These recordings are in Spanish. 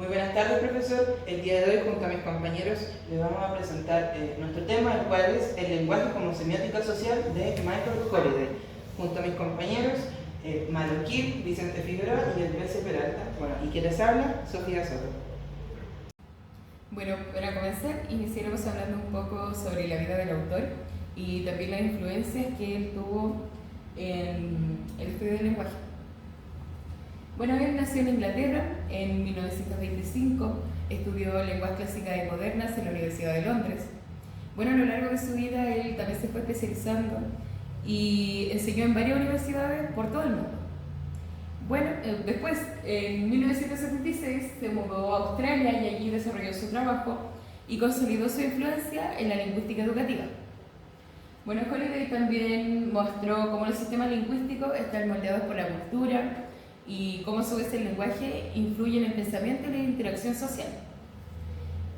Muy buenas tardes, profesor. El día de hoy, junto a mis compañeros, les vamos a presentar nuestro tema, el cual es el lenguaje como semiótica social de Michael Holiday. Junto a mis compañeros, Manu Kip, Vicente Figueroa y Elvese Peralta. Bueno, y quien les habla, Sofía Soto. Bueno, para comenzar, iniciaremos hablando un poco sobre la vida del autor y también las influencias que él tuvo en el estudio del lenguaje. Bueno, él nació en Inglaterra en 1925, estudió lenguas clásicas y modernas en la Universidad de Londres. Bueno, a lo largo de su vida él también se fue especializando y enseñó en varias universidades por todo el mundo. Bueno, después, en 1976, se mudó a Australia y allí desarrolló su trabajo y consolidó su influencia en la lingüística educativa. Bueno, Holiday también mostró cómo los sistemas lingüísticos están moldeados por la cultura y cómo a su vez el lenguaje influye en el pensamiento y la interacción social.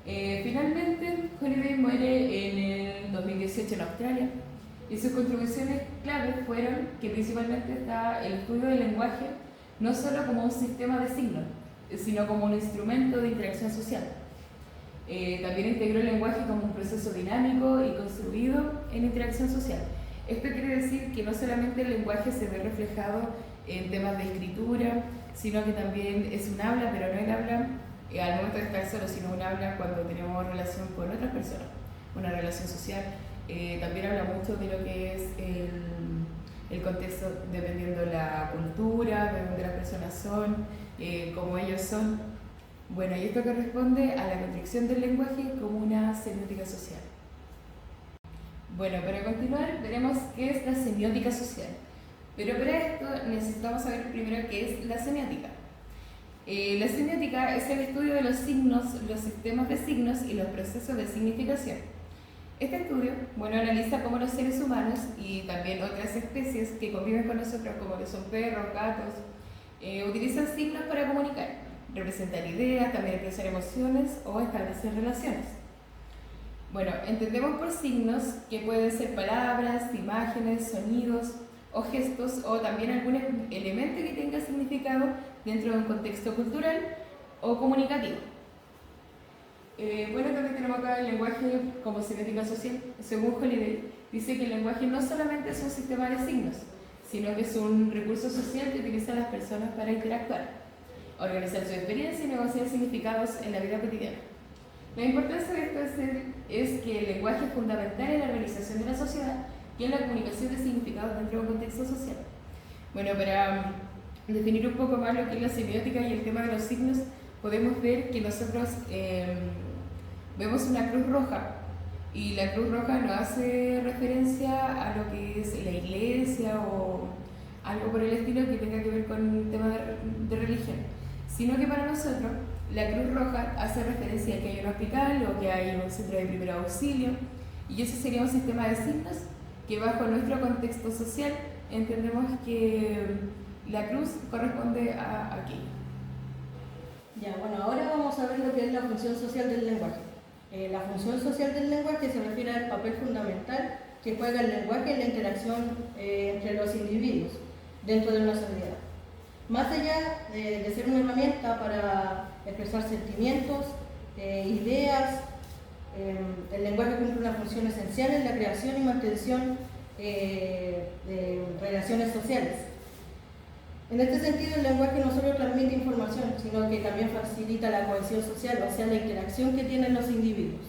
Finalmente, Holiday muere en el 2018 en Australia y sus contribuciones claves fueron que principalmente está el estudio del lenguaje no solo como un sistema de signos, sino como un instrumento de interacción social. También integró el lenguaje como un proceso dinámico y construido en interacción social. Esto quiere decir que no solamente el lenguaje se ve reflejado en temas de escritura, sino que también es un habla, pero no el habla al momento de estar solo, sino un habla cuando tenemos relación con otras personas, una relación social. También habla mucho de lo que es el contexto, dependiendo de la cultura, de dónde las personas son, cómo ellos son. Bueno, y esto corresponde a la construcción del lenguaje como una semiótica social. Bueno, para continuar veremos qué es la semiótica social. Pero para esto necesitamos saber primero qué es la semiótica. La semiótica es el estudio de los signos, los sistemas de signos y los procesos de significación. Este estudio, bueno, analiza cómo los seres humanos y también otras especies que conviven con nosotros, como que son perros, gatos, utilizan signos para comunicar, representar ideas, también expresar emociones o establecer relaciones. Bueno, entendemos por signos que pueden ser palabras, imágenes, sonidos o gestos o también algún elemento que tenga significado dentro de un contexto cultural o comunicativo. Bueno, también tenemos acá el lenguaje como semiótica social. Según Holiday, dice que el lenguaje no solamente es un sistema de signos, sino que es un recurso social que utilizan las personas para interactuar, organizar su experiencia y negociar significados en la vida cotidiana. La importancia de esto es que el lenguaje es fundamental en la organización de la sociedad y en la comunicación de significados dentro de un contexto social. Bueno, para definir un poco más lo que es la semiótica y el tema de los signos, podemos ver que nosotros vemos una cruz roja y la cruz roja no hace referencia a lo que es la iglesia o algo por el estilo que tenga que ver con un tema de religión, sino que para nosotros la cruz roja hace referencia a que hay un hospital o que hay un centro de primer auxilio y ese sería un sistema de signos que bajo nuestro contexto social entendemos que la cruz corresponde a aquello. Ya, bueno, ahora vamos a ver lo que es la función social del lenguaje. La función social del lenguaje se refiere al papel fundamental que juega el lenguaje en la interacción entre los individuos dentro de una sociedad. Más allá de ser una herramienta para expresar sentimientos, ideas, el lenguaje cumple una función esencial en la creación y mantención de relaciones sociales. En este sentido, el lenguaje no solo transmite información, sino que también facilita la cohesión social, o sea, la interacción que tienen los individuos.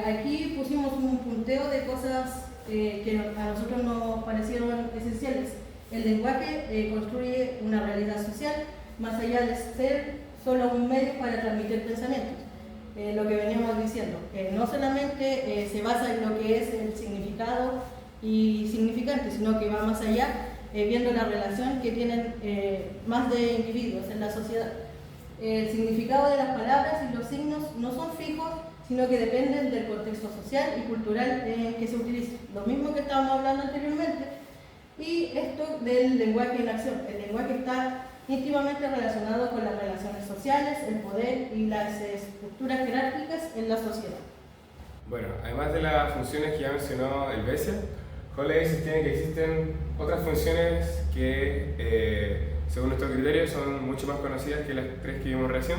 Aquí pusimos un punteo de cosas que a nosotros nos parecieron esenciales. El lenguaje construye una realidad social, más allá de ser solo un medio para transmitir pensamientos. Lo que veníamos diciendo, que no solamente se basa en lo que es el significado y significante, sino que va más allá, viendo la relación que tienen más de individuos en la sociedad. El significado de las palabras y los signos no son fijos, sino que dependen del contexto social y cultural que se utiliza. Lo mismo que estábamos hablando anteriormente, y esto del lenguaje en acción. El lenguaje está íntimamente relacionado con las relaciones sociales, el poder y las estructuras jerárquicas en la sociedad. Bueno, además de las funciones que ya mencionó Elvese, Holiday sostiene que existen otras funciones que según nuestro criterio, son mucho más conocidas que las tres que vimos recién.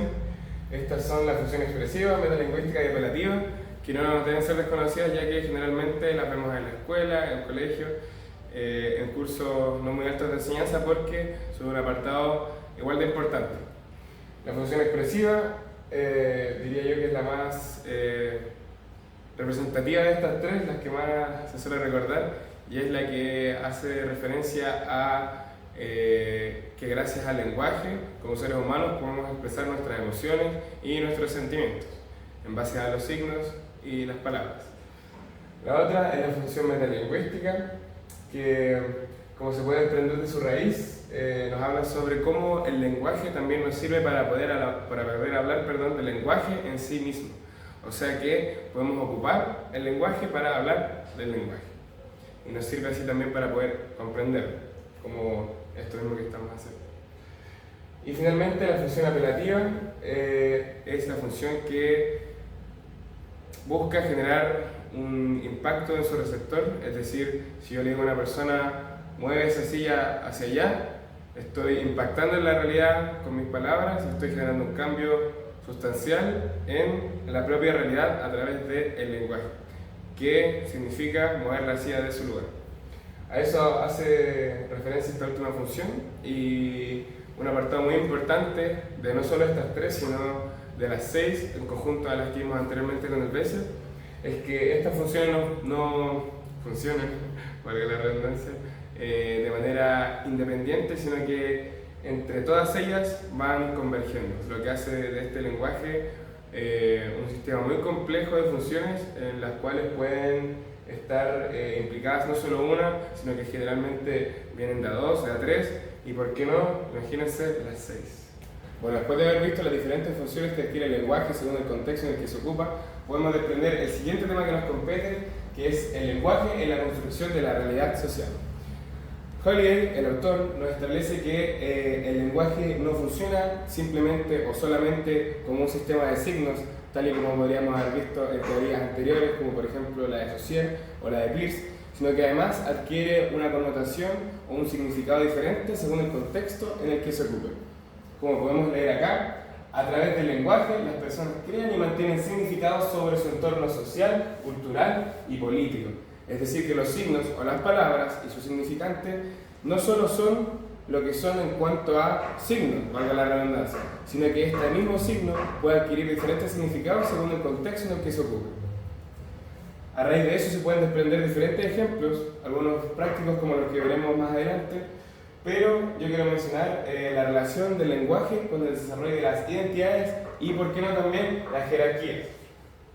Estas son la función expresiva, metalingüística y apelativa, que no deben ser desconocidas ya que generalmente las vemos en la escuela, en el colegio, en cursos no muy altos de enseñanza porque son un apartado igual de importante. La función expresiva diría yo que es la más representativa de estas tres, las que más se suele recordar, y es la que hace referencia a que gracias al lenguaje, como seres humanos, podemos expresar nuestras emociones y nuestros sentimientos en base a los signos y las palabras. La otra es la función metalingüística, que como se puede desprender de su raíz, nos habla sobre cómo el lenguaje también nos sirve para poder hablar del lenguaje en sí mismo. O sea que podemos ocupar el lenguaje para hablar del lenguaje. Y nos sirve así también para poder comprenderlo, como esto mismo que estamos haciendo. Y finalmente la función apelativa es la función que busca generar un impacto en su receptor, es decir, si yo le digo a una persona mueve esa silla hacia allá, estoy impactando en la realidad con mis palabras y estoy generando un cambio sustancial en la propia realidad a través del lenguaje, que significa mover la silla de su lugar. A eso hace referencia esta última función, y un apartado muy importante de no solo estas tres, sino de las 6, en conjunto a las que vimos anteriormente con el BESE, es que estas funciones no funcionan, valga la redundancia, de manera independiente, sino que entre todas ellas van convergiendo, lo que hace de este lenguaje un sistema muy complejo de funciones en las cuales pueden estar implicadas no solo una, sino que generalmente vienen de a 2, de a 3, y por qué no, imagínense las 6. Bueno, después de haber visto las diferentes funciones que adquiere el lenguaje según el contexto en el que se ocupa, podemos desprender el siguiente tema que nos compete, que es el lenguaje en la construcción de la realidad social. Holiday, el autor, nos establece que el lenguaje no funciona simplemente o solamente como un sistema de signos, tal y como podríamos haber visto en teorías anteriores, como por ejemplo la de Saussure o la de Peirce, sino que además adquiere una connotación o un significado diferente según el contexto en el que se ocupe. Como podemos leer acá, a través del lenguaje las personas crean y mantienen significados sobre su entorno social, cultural y político. Es decir, que los signos o las palabras y su significante no solo son lo que son en cuanto a signos, valga la redundancia, sino que este mismo signo puede adquirir diferentes significados según el contexto en el que se ocupe. A raíz de eso se pueden desprender diferentes ejemplos, algunos prácticos como los que veremos más adelante, pero yo quiero mencionar la relación del lenguaje con el desarrollo de las identidades y, por qué no, también las jerarquías.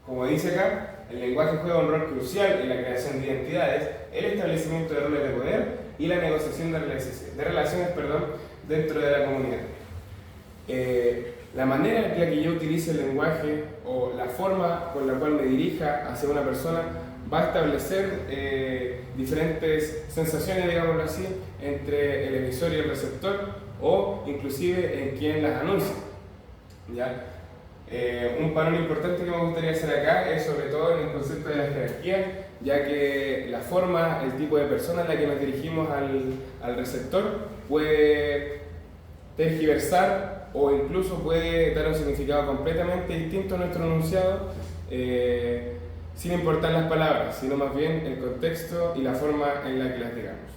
Como dice acá, el lenguaje juega un rol crucial en la creación de identidades, el establecimiento de roles de poder y la negociación de relaciones dentro de la comunidad. La manera en la que yo utilice el lenguaje o la forma con la cual me dirija hacia una persona va a establecer diferentes sensaciones, digámoslo así, entre el emisor y el receptor, o inclusive en quien las anuncia. ¿Ya? Un panel importante que me gustaría hacer acá es sobre todo en el concepto de la jerarquía, ya que la forma, el tipo de persona en la que nos dirigimos al receptor puede tergiversar o incluso puede dar un significado completamente distinto a nuestro enunciado, sin importar las palabras, sino más bien el contexto y la forma en la que las digamos.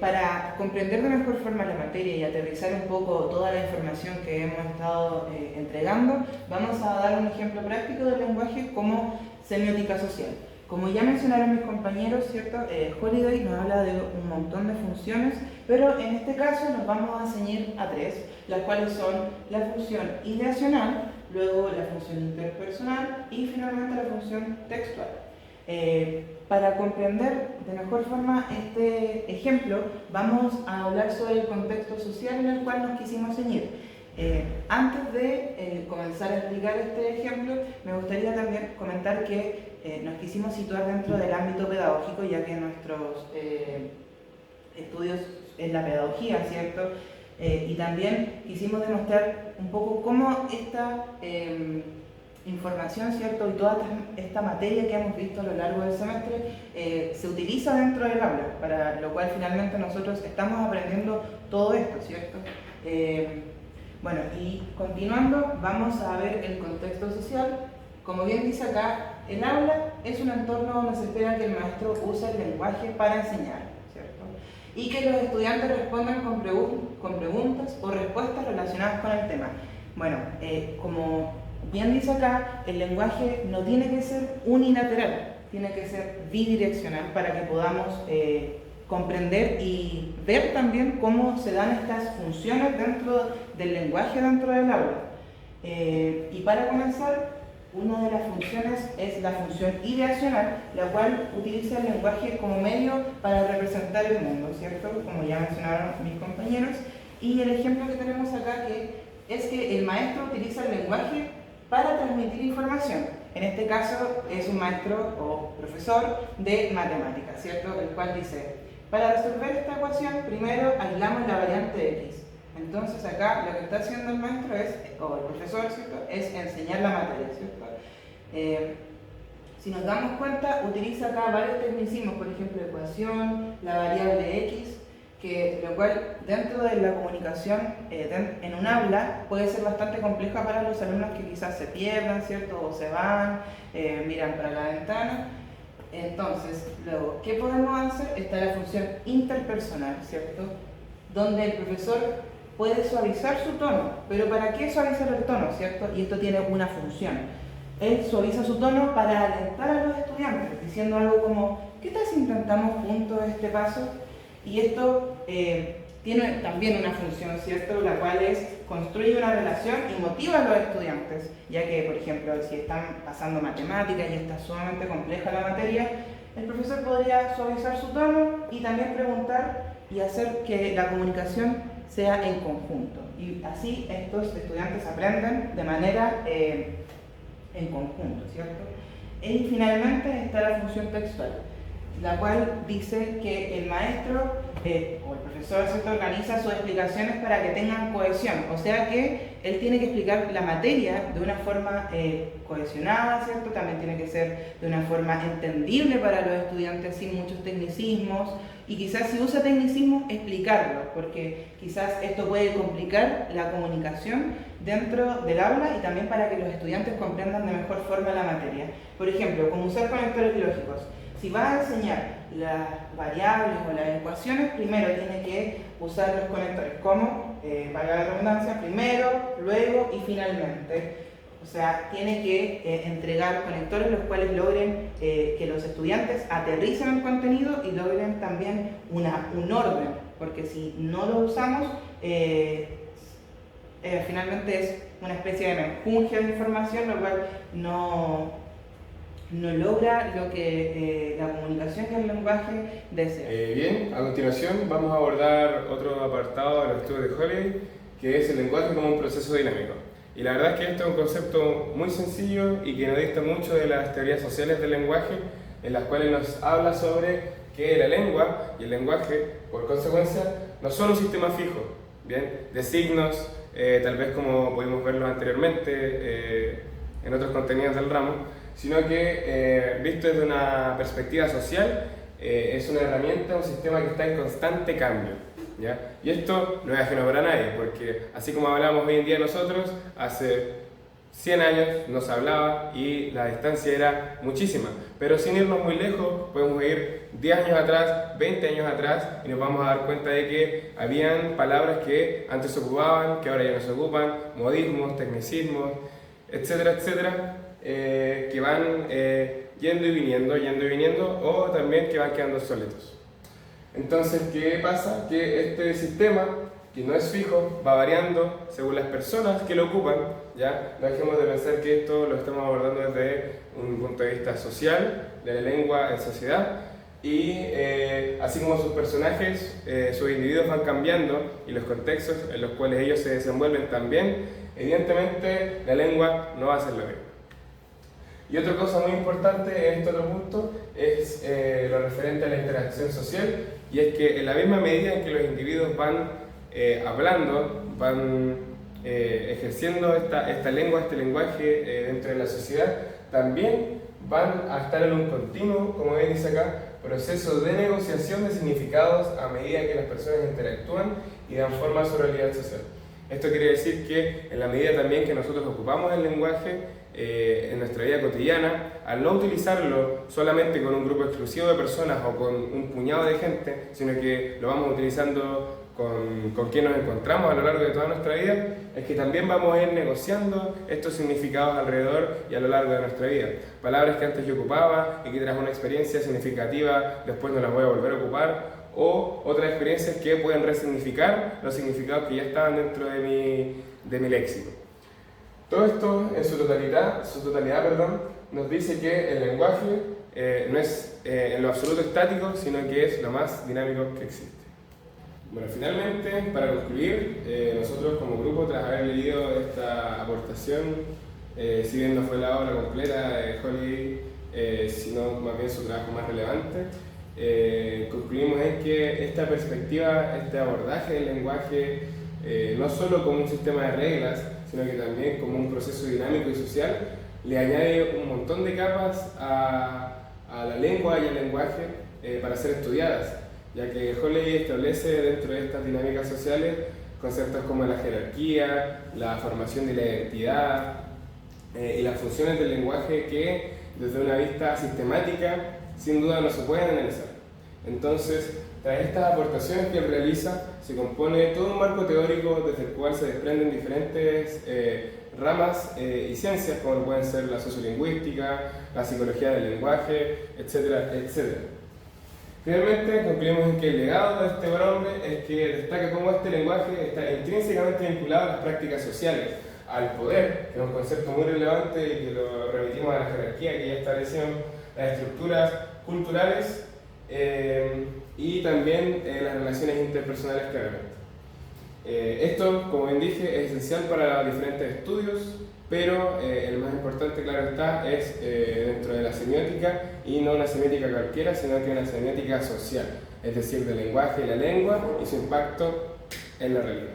Para comprender de mejor forma la materia y aterrizar un poco toda la información que hemos estado entregando, vamos a dar un ejemplo práctico del lenguaje como semiótica social. Como ya mencionaron mis compañeros, ¿cierto? Holiday nos habla de un montón de funciones, pero en este caso nos vamos a ceñir a 3, las cuales son la función ideacional, luego la función interpersonal y finalmente la función textual. Para comprender de mejor forma este ejemplo, vamos a hablar sobre el contexto social en el cual nos quisimos ceñir. Antes de comenzar a explicar este ejemplo, me gustaría también comentar que nos quisimos situar dentro del ámbito pedagógico, ya que nuestros estudios en la pedagogía, ¿cierto? Y también quisimos demostrar un poco cómo información, ¿cierto? Y toda esta materia que hemos visto a lo largo del semestre se utiliza dentro del aula, para lo cual finalmente nosotros estamos aprendiendo todo esto, ¿cierto? Bueno, y continuando, vamos a ver el contexto social. Como bien dice acá, el aula es un entorno donde se espera que el maestro use el lenguaje para enseñar, ¿cierto? Y que los estudiantes respondan con preguntas o respuestas relacionadas con el tema. Bueno, como bien dice acá, el lenguaje no tiene que ser unilateral, tiene que ser bidireccional para que podamos comprender y ver también cómo se dan estas funciones dentro del lenguaje dentro del aula. Y para comenzar, una de las funciones es la función ideacional, la cual utiliza el lenguaje como medio para representar el mundo, ¿cierto? Como ya mencionaron mis compañeros. Y el ejemplo que tenemos acá es que el maestro utiliza el lenguaje para transmitir información. En este caso es un maestro o profesor de matemáticas, ¿cierto? El cual dice, para resolver esta ecuación, primero aislamos la variante de x. Entonces acá lo que está haciendo el maestro o el profesor, ¿cierto? Es enseñar la materia, ¿cierto? Si nos damos cuenta, utiliza acá varios tecnicismos, por ejemplo, ecuación, la variable x, lo cual dentro de la comunicación en un aula puede ser bastante compleja para los alumnos que quizás se pierdan, ¿cierto? O se van, miran para la ventana. Entonces, luego, ¿qué podemos hacer? Está la función interpersonal, ¿cierto? Donde el profesor puede suavizar su tono. ¿Pero para qué suavizar el tono, cierto? Y esto tiene una función. Él suaviza su tono para alentar a los estudiantes, diciendo algo como, ¿qué tal si intentamos juntos este paso? Y esto tiene también una función, ¿cierto? La cual es construir una relación y motiva a los estudiantes, ya que, por ejemplo, si están pasando matemáticas y está sumamente compleja la materia, el profesor podría suavizar su tono y también preguntar y hacer que la comunicación sea en conjunto. Y así estos estudiantes aprenden de manera en conjunto, ¿cierto? Y finalmente está la función textual, la cual dice que el maestro o el profesor, ¿cierto?, organiza sus explicaciones para que tengan cohesión, o sea que él tiene que explicar la materia de una forma cohesionada, ¿cierto? También tiene que ser de una forma entendible para los estudiantes sin muchos tecnicismos, y quizás si usa tecnicismos, explicarlo, porque quizás esto puede complicar la comunicación dentro del aula y también para que los estudiantes comprendan de mejor forma la materia. Por ejemplo, como usar conectores lógicos. Si vas a enseñar las variables o las ecuaciones, primero tiene que usar los conectores como, valga la redundancia, primero, luego y finalmente. O sea, tiene que entregar conectores los cuales logren que los estudiantes aterricen el contenido y logren también un orden, porque si no lo usamos, finalmente es una especie de menjunje de información, lo cual no logra lo que la comunicación que el lenguaje desea. Bien, a continuación vamos a abordar otro apartado de los estudios de Holiday, que es el lenguaje como un proceso dinámico. Y la verdad es que esto es un concepto muy sencillo y que no dista mucho de las teorías sociales del lenguaje, en las cuales nos habla sobre que la lengua y el lenguaje, por consecuencia, no son un sistema fijo, ¿bien?, de signos, tal vez como pudimos verlo anteriormente en otros contenidos del ramo, sino que visto desde una perspectiva social, es una herramienta, un sistema que está en constante cambio, ¿ya? Y esto no es ajeno para nadie, porque así como hablamos hoy en día nosotros, hace 100 años no se hablaba y la distancia era muchísima, pero sin irnos muy lejos podemos ir 10 años atrás, 20 años atrás y nos vamos a dar cuenta de que habían palabras que antes se ocupaban, que ahora ya no se ocupan, modismos, tecnicismos, etcétera, etcétera, que van yendo y viniendo, o también que van quedando obsoletos. Entonces, ¿qué pasa? Que este sistema, que no es fijo, va variando según las personas que lo ocupan, ¿ya? No dejemos de pensar que esto lo estamos abordando desde un punto de vista social, de la lengua en sociedad, y así como sus personajes, sus individuos van cambiando y los contextos en los cuales ellos se desenvuelven también, evidentemente la lengua no va a ser lo mismo. Y otra cosa muy importante en este otro punto es lo referente a la interacción social, y es que en la misma medida en que los individuos van hablando, van ejerciendo esta lengua, este lenguaje dentro de la sociedad, también van a estar en un continuo, como bien dice acá, proceso de negociación de significados a medida que las personas interactúan y dan forma a su realidad social. Esto quiere decir que en la medida también que nosotros ocupamos el lenguaje en nuestra vida cotidiana, al no utilizarlo solamente con un grupo exclusivo de personas o con un puñado de gente, sino que lo vamos utilizando con quien nos encontramos a lo largo de toda nuestra vida, es que también vamos a ir negociando estos significados alrededor y a lo largo de nuestra vida. Palabras que antes yo ocupaba y que tras una experiencia significativa después no las voy a volver a ocupar, o otras experiencias que pueden resignificar los significados que ya estaban dentro de mi léxico. Todo esto en su totalidad, nos dice que el lenguaje no es en lo absoluto estático, sino que es lo más dinámico que existe. Bueno, finalmente, para concluir, nosotros como grupo, tras haber leído esta aportación, si bien no fue la obra completa de Holiday, sino más bien su trabajo más relevante, concluimos en que esta perspectiva, este abordaje del lenguaje, no solo como un sistema de reglas, sino que también como un proceso dinámico y social, le añade un montón de capas a la lengua y al lenguaje para ser estudiadas, ya que Holiday establece dentro de estas dinámicas sociales conceptos como la jerarquía, la formación de la identidad y las funciones del lenguaje que desde una vista sistemática sin duda no se pueden analizar. Entonces, tras estas aportaciones que él realiza, se compone todo un marco teórico desde el cual se desprenden diferentes ramas y ciencias como pueden ser la sociolingüística, la psicología del lenguaje, etcétera, etcétera. Finalmente, concluimos en que el legado de este buen hombre es que destaca cómo este lenguaje está intrínsecamente vinculado a las prácticas sociales, al poder, que es un concepto muy relevante y que lo remitimos a la jerarquía que ya establecieron las estructuras culturales y también las relaciones interpersonales claramente. Esto, como bien dije, es esencial para diferentes estudios, pero el más importante, claro está, es dentro de la semiótica, y no una semiótica cualquiera, sino que una semiótica social, es decir, del lenguaje y la lengua y su impacto en la realidad.